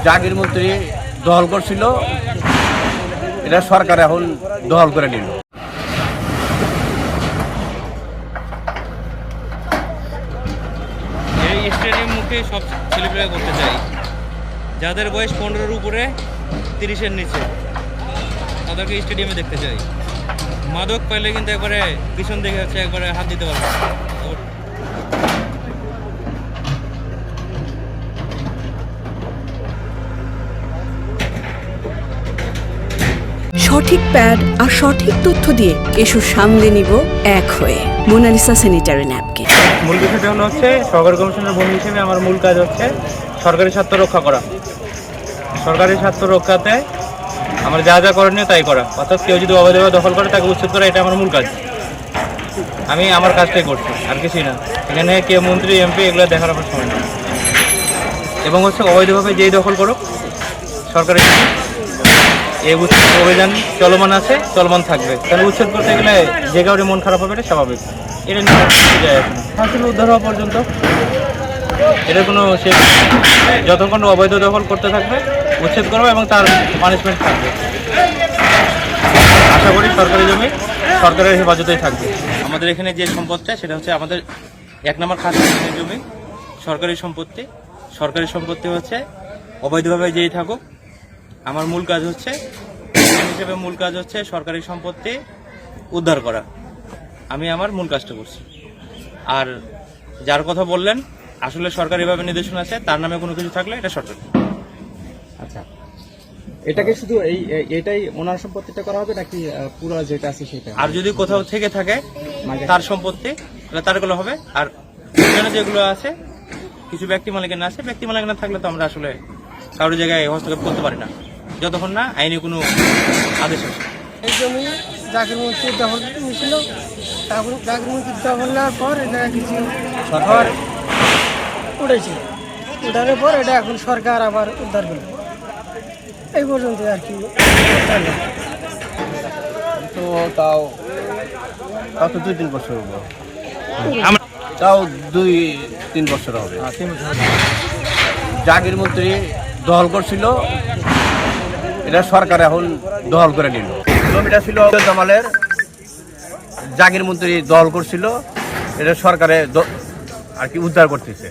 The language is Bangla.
জাগির মন্ত্রী দখল করছিল, এটা সরকার এখন দখল করে নিল। এই স্টেডিয়াম মুখে সব ছেলেপেলে করতে চাই, যাদের বয়স 15-র উপরে 30-এর নিচে, তাদেরকে স্টেডিয়ামে দেখতে চাই। মাদক পাইলে কিন্তু একবারে পিছন দিকে হচ্ছে একবারে হাত দিতে পারবে। সঠিক প্যাড আর সঠিক তথ্য দিয়ে এসব সামলে নিব এক হয়ে। Monalisa sanitary napkin. মূল বিষয়টা হচ্ছে সরকারি কমিশনের বন্ধু হিসেবে আমার মূল কাজ হচ্ছে সরকারি স্বার্থ রক্ষা করা। সরকারি স্বার্থ রক্ষাতে আমার যা যা করণীয় তাই করা, অর্থাৎ কেউ যদি অবৈধভাবে দখল করে তাকে উচ্ছেদ করা, এটা আমার মূল কাজ। আমি আমার কাজটাই করছি, আর কিছুই না। এখানে কে মন্ত্রী এমপি এগুলো দেখার আমার সময় না। এবং হচ্ছে অবৈধভাবে যেই দখল করুক, সরকারি এই উচ্ছেদ অভিযান চলমান আছে, চলমান থাকবে। তাহলে উচ্ছেদ করতে গেলে যে কাউরে মন খারাপ হবে, এটা স্বাভাবিক। এটা নিয়ে যায় এখন হাসিল উদ্ধার হওয়া পর্যন্ত এটা কোনো শেষ। যতক্ষণ অবৈধ দখল করতে থাকবে উচ্ছেদ করবে এবং তার পানিশমেন্ট থাকবে। আশা করি সরকারি জমি সরকারের হেফাজতেই থাকবে। আমাদের এখানে যে সম্পদটা সেটা হচ্ছে আমাদের 1 নম্বর খাস জমি, সরকারি সম্পত্তি। সরকারি সম্পত্তি হচ্ছে অবৈধভাবে যেই থাকুক, আমার মূল কাজ হচ্ছে হিসেবে মূল কাজ হচ্ছে সরকারি সম্পত্তি উদ্ধার করা। আমি আমার মূল কাজটা করছি। আর যার কথা বললেন, আসলে সরকারিভাবে নির্দেশনা আছে, তার নামে কোনো কিছু থাকলে এটা সরকার। আচ্ছা, এটাকে শুধু এটাই ওনার সম্পত্তিটা করা হবে নাকি পুরো যেটা আছে সেটা? আর যদি কোথাও থেকে থাকে তার সম্পত্তি, তাহলে তারগুলো হবে। আর এখানে যেগুলো আছে কিছু ব্যক্তি মালিকানা আছে, ব্যক্তি মালিকানা থাকলে তো আমরা আসলে কারোর জায়গায় হস্তক্ষেপ করতে পারি না, যতক্ষণ না আইনি কোনো আদেশ আসে। এই জমি জাকির মন্ত্রী দখল নিয়েছিল, তারপর জাকির মন্ত্রী দখল নেওয়ার পর এটা কিছু ঘর উঠেছিল, উঠানোর পর এটা এখন সরকার আবার উদ্ধার করবে। এই পর্যন্ত আর কি। তো তাও তো 2-3 বছর হবে, তাও 2-3 বছর হবে। জাগির মন্ত্রী দখল করছিল, এটা সরকার এখন দখল করে নিল। জমিটা ছিল জামালের, জাগির মন্ত্রী দখল করছিল, এটা সরকারে আর কি উদ্ধার করতেছে।